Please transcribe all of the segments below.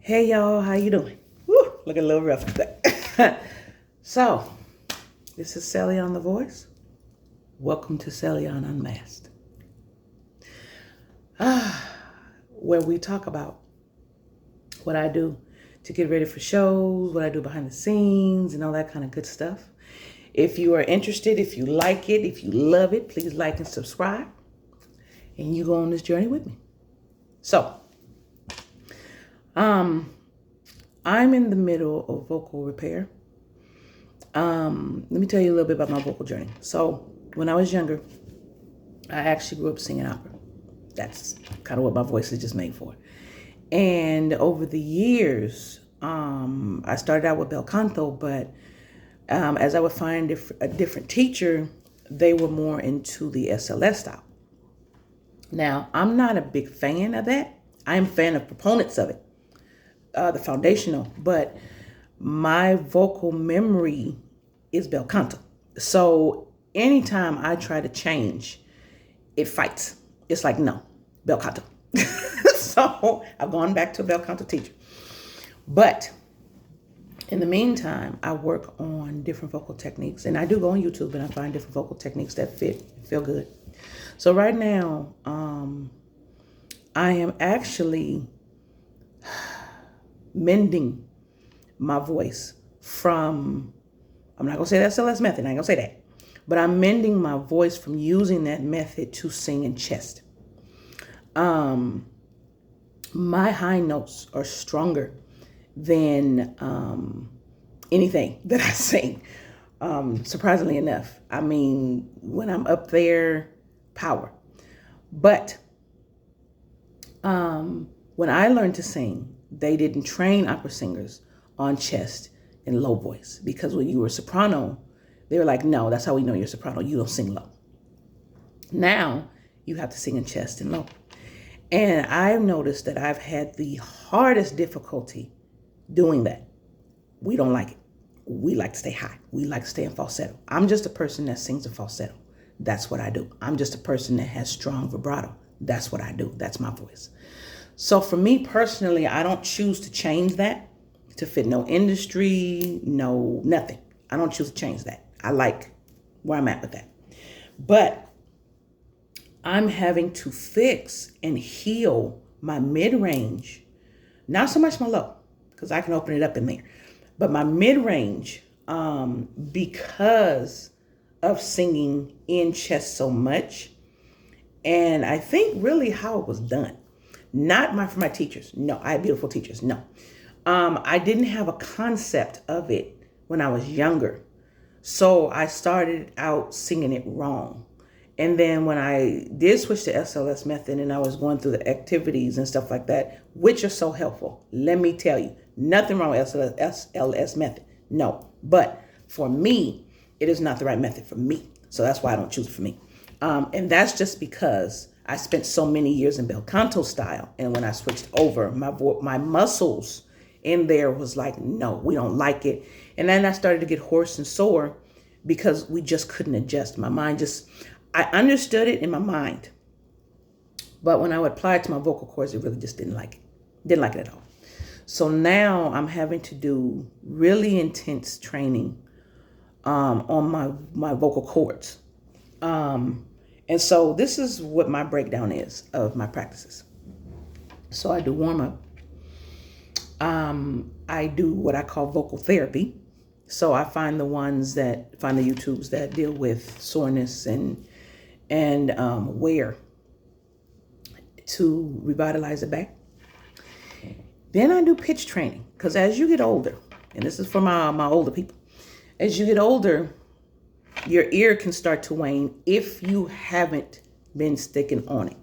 Hey y'all, how you doing? Woo, looking a little rough today. So, this is Sally on the Voice. Welcome to Sally on Unmasked, where we talk about what I do to get ready for shows, what I do behind the scenes, and all that kind of good stuff. If you are interested, if you like it, if you love it, please like and subscribe, and you go on this journey with me. So, I'm in the middle of vocal repair. Let me tell you a little bit about my vocal journey. So when I was younger, I actually grew up singing opera. That's kind of what my voice is just made for. And over the years, I started out with bel canto, but as I would find a different teacher, they were more into the SLS style. Now, I'm not a big fan of that. I am a fan of proponents of it, the foundational, but my vocal memory is bel canto. So anytime I try to change, it fights. It's like, no, bel canto. So I've gone back to a bel canto teacher. But in the meantime, I work on different vocal techniques, and I do go on YouTube and I find different vocal techniques that feel good. So right now, I am actually mending my voice from, I'm not gonna say that's the SLS method, I ain't gonna say that, but I'm mending my voice from using that method to sing in chest. My high notes are stronger than anything that I sing. Surprisingly enough, I mean, when I'm up there, power. But when I learned to sing, they didn't train opera singers on chest and low voice, because when you were a soprano, they were like, no, that's how we know you're a soprano. You don't sing low. Now you have to sing in chest and low. And I've noticed that I've had the hardest difficulty doing that. We don't like it. We like to stay high. We like to stay in falsetto. I'm just a person that sings in falsetto. That's what I do. I'm just a person that has strong vibrato. That's what I do. That's my voice. So for me personally, I don't choose to change that to fit no industry, no nothing. I don't choose to change that. I like where I'm at with that. But I'm having to fix and heal my mid-range, not so much my low, because I can open it up in there, but my mid-range, because of singing in chest so much. And I think really how it was done, not for my teachers. No, I had beautiful teachers. No, I didn't have a concept of it when I was younger. So I started out singing it wrong. And then when I did switch to SLS method and I was going through the activities and stuff like that, which are so helpful, let me tell you, nothing wrong with SLS method. No, but for me, it is not the right method for me. So that's why I don't choose it for me. And that's just because I spent so many years in bel canto style. And when I switched over, my muscles in there was like, no, we don't like it. And then I started to get hoarse and sore because we just couldn't adjust. My mind I understood it in my mind. But when I would apply it to my vocal cords, it really just didn't like it. Didn't like it at all. So now I'm having to do really intense training on my vocal cords. And so this is what my breakdown is of my practices. So I do warm up. I do what I call vocal therapy. So I find the YouTubes that deal with soreness and wear to revitalize it back. Then I do pitch training, because as you get older, and this is for my older people, as you get older, your ear can start to wane if you haven't been sticking on it.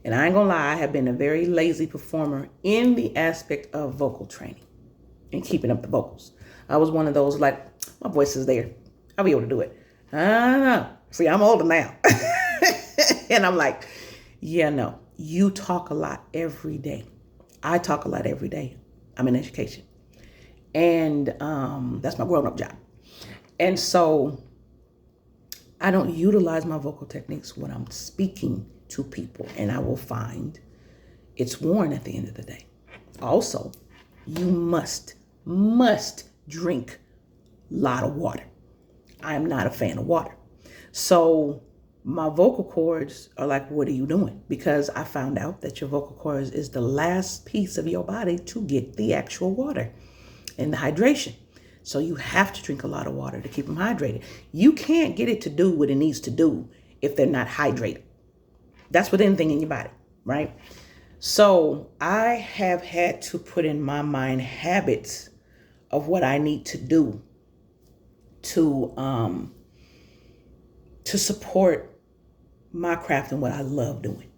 And I ain't gonna lie, I have been a very lazy performer in the aspect of vocal training and keeping up the vocals. I was one of those, like, my voice is there, I'll be able to do it. I don't know. See, I'm older now. And I'm like, yeah, no, you talk a lot every day. I talk a lot every day. I'm in education. And that's my grown-up job. And so I don't utilize my vocal techniques when I'm speaking to people, and I will find it's worn at the end of the day. Also, you must drink a lot of water. I am not a fan of water. So my vocal cords are like, what are you doing? Because I found out that your vocal cords is the last piece of your body to get the actual water and the hydration. So you have to drink a lot of water to keep them hydrated. You can't get it to do what it needs to do if they're not hydrated. That's with anything in your body, right? So I have had to put in my mind habits of what I need to do to support my craft and what I love doing.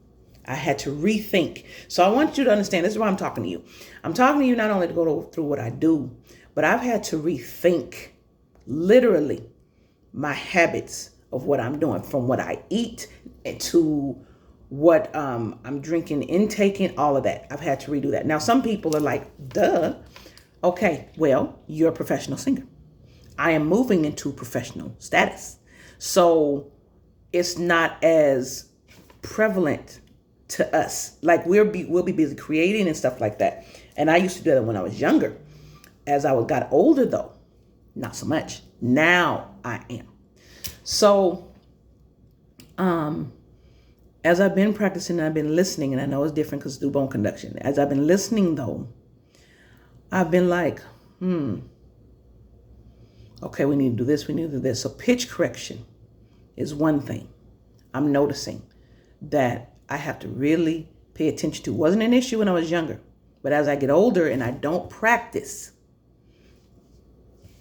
I had to rethink. So I want you to understand, this is why I'm talking to you. I'm talking to you not only to go through what I do, but I've had to rethink literally my habits of what I'm doing, from what I eat to what I'm drinking, intaking, all of that. I've had to redo that. Now, some people are like, duh. Okay, well, you're a professional singer. I am moving into professional status. So it's not as prevalent to us. Like we'll be busy creating and stuff like that. And I used to do that when I was younger. As I got older though, not so much. Now I am. So as I've been practicing, I've been listening, and I know it's different because through bone conduction. As I've been listening though, I've been like, okay, we need to do this, we need to do this. So pitch correction is one thing I'm noticing that I have to really pay attention to. It wasn't an issue when I was younger, but as I get older and I don't practice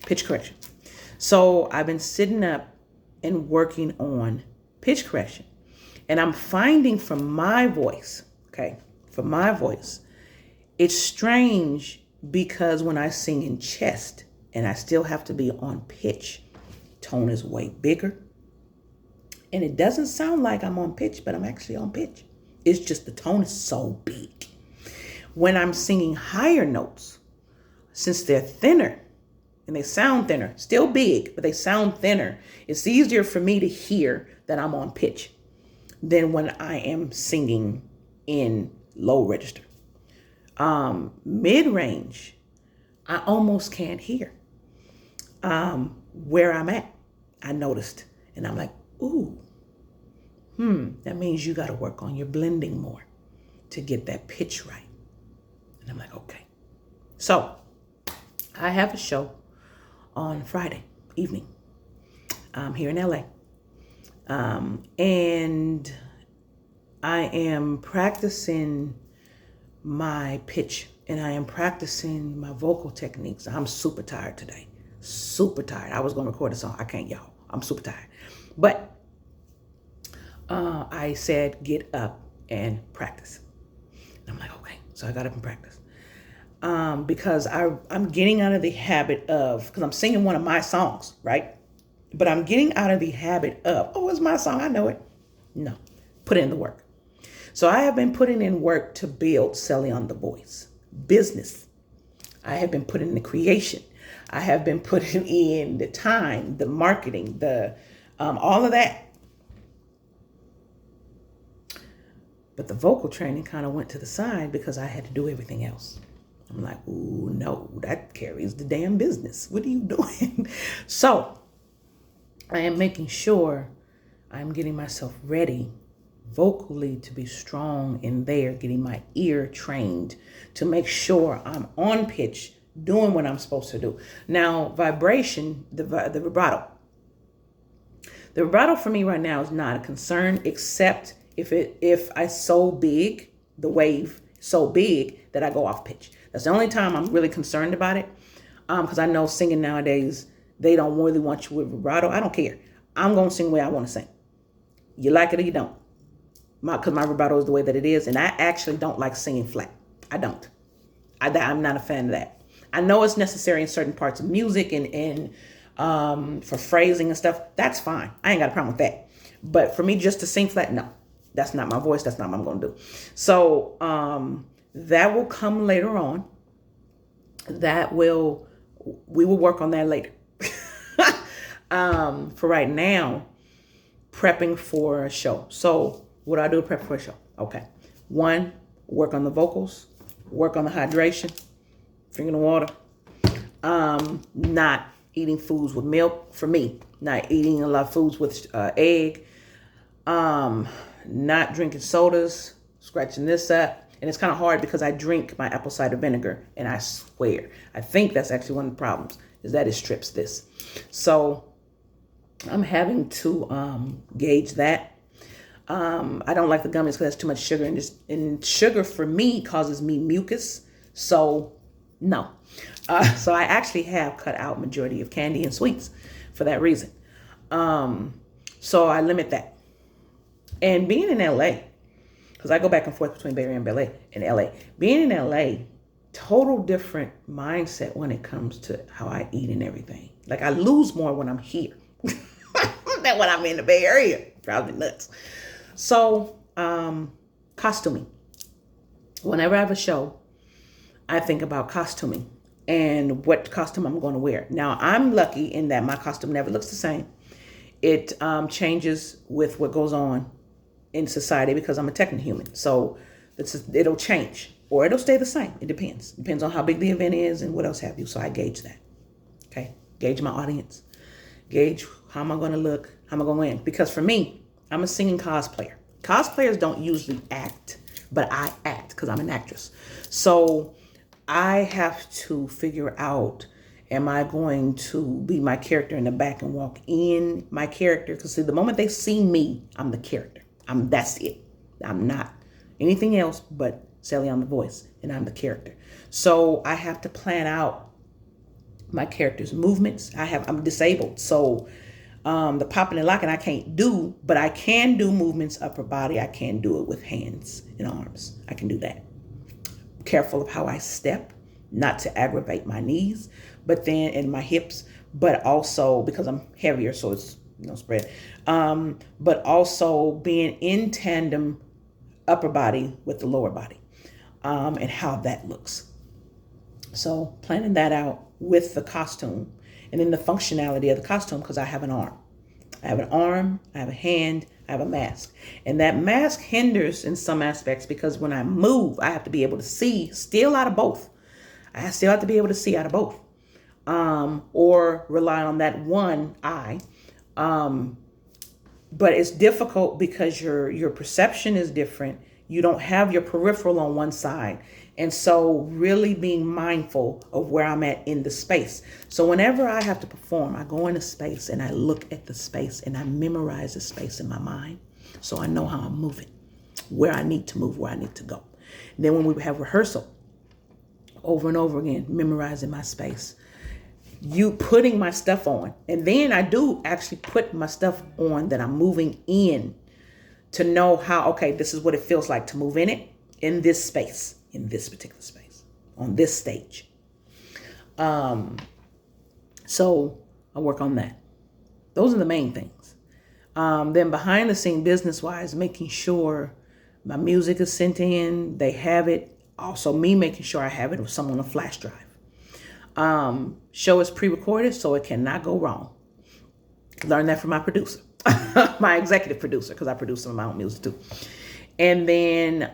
pitch correction. So I've been sitting up and working on pitch correction. And I'm finding from my voice, it's strange because when I sing in chest and I still have to be on pitch, tone is way bigger. And it doesn't sound like I'm on pitch, but I'm actually on pitch. It's just the tone is so big. When I'm singing higher notes, since they're thinner and they sound thinner, still big, but they sound thinner, it's easier for me to hear that I'm on pitch than when I am singing in low register. Mid-range, I almost can't hear where I'm at. I noticed, and I'm like, ooh, that means you got to work on your blending more to get that pitch right. And I'm like, okay. So I have a show on Friday evening here in LA. And I am practicing my pitch and I am practicing my vocal techniques. I'm super tired today. Super tired. I was going to record a song. I can't, y'all. I'm super tired. But I said, get up and practice. And I'm like, okay. So I got up and practiced. Because I'm getting out of the habit of, because I'm singing one of my songs, right? But I'm getting out of the habit of, oh, it's my song, I know it. No, put in the work. So I have been putting in work to build Celion the Voice business. I have been putting in the creation. I have been putting in the time, the marketing, the all of that. But the vocal training kind of went to the side because I had to do everything else. I'm like, ooh, no, that carries the damn business. What are you doing? So I am making sure I'm getting myself ready vocally to be strong in there, getting my ear trained to make sure I'm on pitch, doing what I'm supposed to do. Now, vibration, the vibrato. The vibrato for me right now is not a concern, except if I so big, the wave so big that I go off pitch. That's the only time I'm really concerned about it. Because I know singing nowadays, they don't really want you with vibrato. I don't care. I'm going to sing the way I want to sing. You like it or you don't. Because my vibrato is the way that it is. And I actually don't like singing flat. I don't. I'm not a fan of that. I know it's necessary in certain parts of music and for phrasing and stuff. That's fine. I ain't got a problem with that. But for me just to sing flat, no. That's not my voice. That's not what I'm going to do. So that will come later on. We will work on that later. For right now, prepping for a show. So what do I do to prep for a show? Okay. 1, work on the vocals. Work on the hydration, drinking water. Not eating foods with milk for me. Not eating a lot of foods with egg. Not drinking sodas. Scratching this up. And it's kind of hard because I drink my apple cider vinegar, and I swear, I think that's actually one of the problems, is that it strips this. So I'm having to gauge that. I don't like the gummies because that's too much sugar, and sugar for me causes me mucus. So no. So I actually have cut out majority of candy and sweets for that reason. So I limit that. And being in LA, because I go back and forth between Bay Area and LA. Being in LA, total different mindset when it comes to how I eat and everything. Like I lose more when I'm here than when I'm in the Bay Area. Drives me nuts. So, costuming. Whenever I have a show, I think about costuming and what costume I'm going to wear. Now, I'm lucky in that my costume never looks the same. It changes with what goes on in society because I'm a techno-human. So it'll change or it'll stay the same. It depends. Depends on how big the event is and what else have you. So I gauge that. Okay. Gauge my audience. Gauge how am I going to look? How am I going to win? Because for me, I'm a singing cosplayer. Cosplayers don't usually act, but I act because I'm an actress. So I have to figure out, am I going to be my character in the back and walk in my character? Because see, the moment they see me, I'm the character. That's it. I'm not anything else but Sally, I'm the voice, and I'm the character. So I have to plan out my character's movements. I'm disabled, so the popping and locking I can't do, but I can do movements upper body. I can do it with hands and arms. I can do that. Careful of how I step, not to aggravate my knees, but then and my hips, but also because I'm heavier, so it's spread. But also being in tandem upper body with the lower body, and how that looks. So planning that out with the costume and then the functionality of the costume, because I have an arm. I have an arm, I have a hand, I have a mask. And that mask hinders in some aspects because when I move, I have to be able to see still out of both. I still have to be able to see out of both. Or rely on that one eye. But it's difficult because your perception is different. You don't have your peripheral on one side. And so really being mindful of where I'm at in the space. So whenever I have to perform, I go into space and I look at the space and I memorize the space in my mind. So I know how I'm moving, where I need to move, where I need to go. And then when we have rehearsal, over and over again, memorizing my space, you putting my stuff on. And then I do actually put my stuff on that I'm moving in to know how, okay, this is what it feels like to move in it, in this space, in this particular space, on this stage. So I work on that. Those are the main things. Then behind the scene, business wise, making sure my music is sent in, they have it. Also me making sure I have it with someone on a flash drive. Show is pre-recorded, so it cannot go wrong. Learned that from my producer, my executive producer, because I produce some of my own music too. And then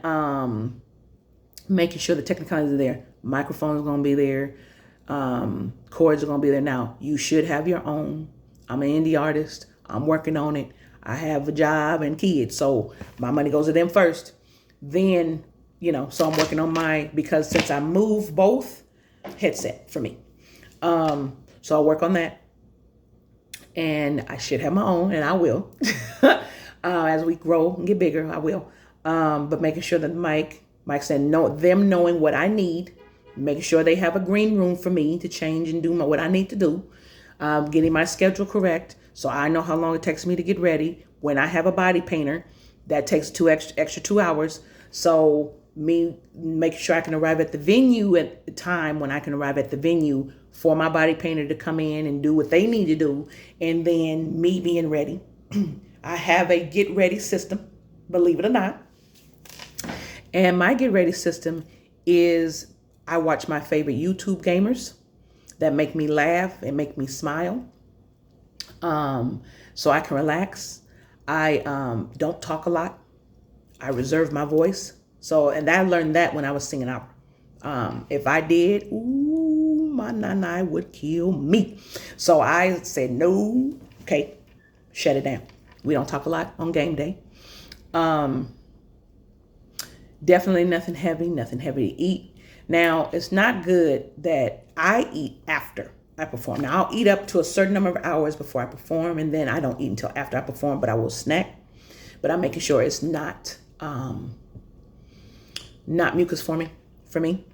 making sure the technicalities are there. Microphone is going to be there. Chords are going to be there. Now, you should have your own. I'm an indie artist. I'm working on it. I have a job and kids, so my money goes to them first. Then, so I'm working on because since I move both, headset for me. So I'll work on that. And I should have my own, and I will. As we grow and get bigger, I will. But making sure that Mike said, them knowing what I need, making sure they have a green room for me to change and do what I need to do, getting my schedule correct so I know how long it takes me to get ready. When I have a body painter, that takes extra 2 hours. So me making sure I can arrive at the venue at the time when I can arrive at the venue for my body painter to come in and do what they need to do. And then me being ready. I have a get ready system, believe it or not. And my get ready system is I watch my favorite YouTube gamers that make me laugh and make me smile. So I can relax. I don't talk a lot. I reserve my voice. And I learned that when I was singing opera. If I did, ooh, my nana would kill me. So I said, no, okay, shut it down. We don't talk a lot on game day. Definitely nothing heavy to eat. Now, it's not good that I eat after I perform. Now, I'll eat up to a certain number of hours before I perform, and then I don't eat until after I perform, but I will snack. But I'm making sure it's not mucus forming for me.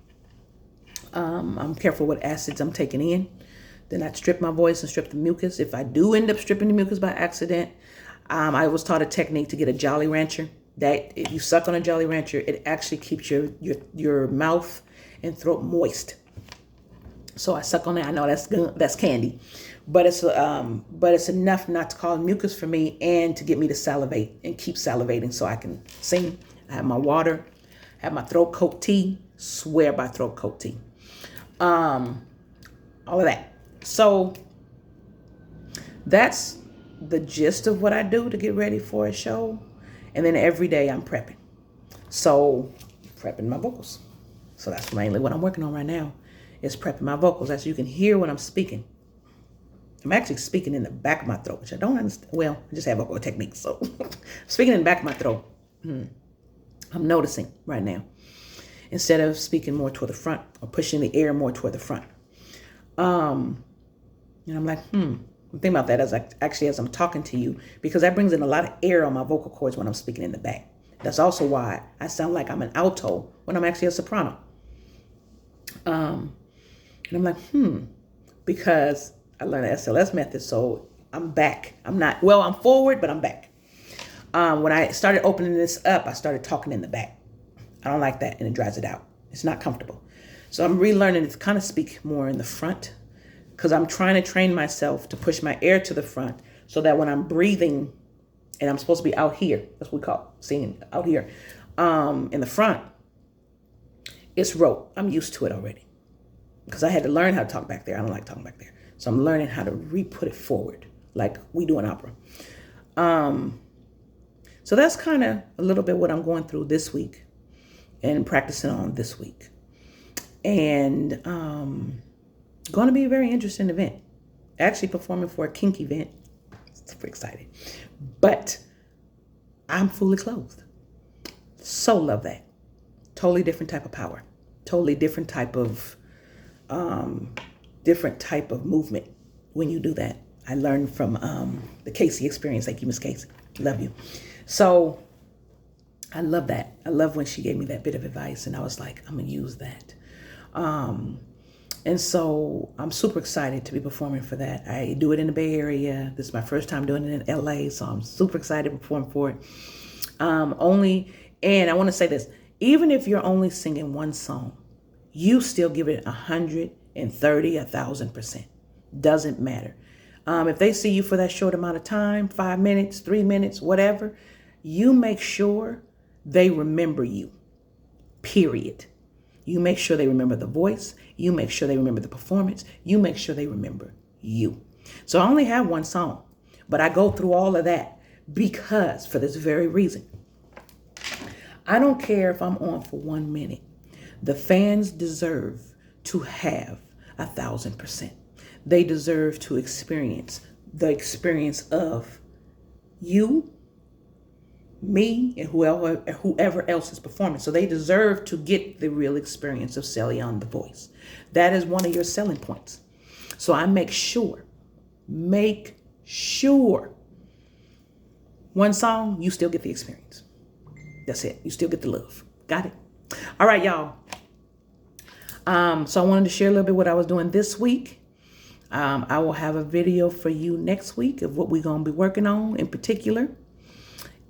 I'm careful what acids I'm taking in. Then I strip my voice and strip the mucus. If I do end up stripping the mucus by accident, I was taught a technique to get a Jolly Rancher. That if you suck on a Jolly Rancher, it actually keeps your mouth and throat moist. So I suck on it. I know that's candy, but it's enough not to cause mucus for me and to get me to salivate and keep salivating so I can sing. I have my water, I have my throat coat tea. Swear by throat coat tea. All of that. So that's the gist of what I do to get ready for a show. And then every day I'm prepping. So prepping my vocals. So that's mainly what I'm working on right now, is prepping my vocals. As you can hear when I'm speaking. I'm actually speaking in the back of my throat, which I don't understand. Well, I just have vocal techniques. So speaking in the back of my throat. I'm noticing right now. Instead of speaking more toward the front or pushing the air more toward the front. And I'm like, I'm thinking about that as I'm talking to you, because that brings in a lot of air on my vocal cords when I'm speaking in the back. That's also why I sound like I'm an alto when I'm actually a soprano. And I'm like, because I learned the SLS method, so I'm back. I'm forward, but I'm back. When I started opening this up, I started talking in the back. I don't like that, and it dries it out. It's not comfortable. So I'm relearning to kind of speak more in the front, because I'm trying to train myself to push my air to the front so that when I'm breathing, and I'm supposed to be out here, that's what we call singing out here, in the front, it's rote. I'm used to it already, because I had to learn how to talk back there. I don't like talking back there. So I'm learning how to re-put it forward like we do in opera. So that's kind of a little bit what I'm going through this week and practicing on this week. And going to be a very interesting event. Actually performing for a kink event. Super excited. But I'm fully clothed. So love that. Totally different type of power. Totally different type of movement when you do that. I learned from the Casey experience. Thank you, Miss Casey. Love you. So I love that. I love when she gave me that bit of advice, and I was like, I'm going to use that. And so I'm super excited to be performing for that. I do it in the Bay Area. This is my first time doing it in LA, so I'm super excited to perform for it. And I want to say this, even if you're only singing one song, you still give it 130,000%. Doesn't matter. If they see you for that short amount of time, 5 minutes, 3 minutes, whatever, you make sure they remember you, period. You make sure they remember the voice. You make sure they remember the performance. You make sure they remember you. So I only have one song, but I go through all of that because, for this very reason, I don't care if I'm on for 1 minute. The fans deserve to have 1,000%. They deserve to experience the experience of you, me, and whoever else is performing. So they deserve to get the real experience of Celion the voice. That is one of your selling points. So I make sure, one song, you still get the experience. That's it. You still get the love. Got it? All right, y'all. So I wanted to share a little bit what I was doing this week. I will have a video for you next week of what we're going to be working on in particular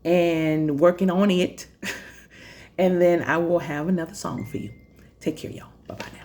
and working on it. And then I will have another song for you. Take care, y'all. Bye-bye.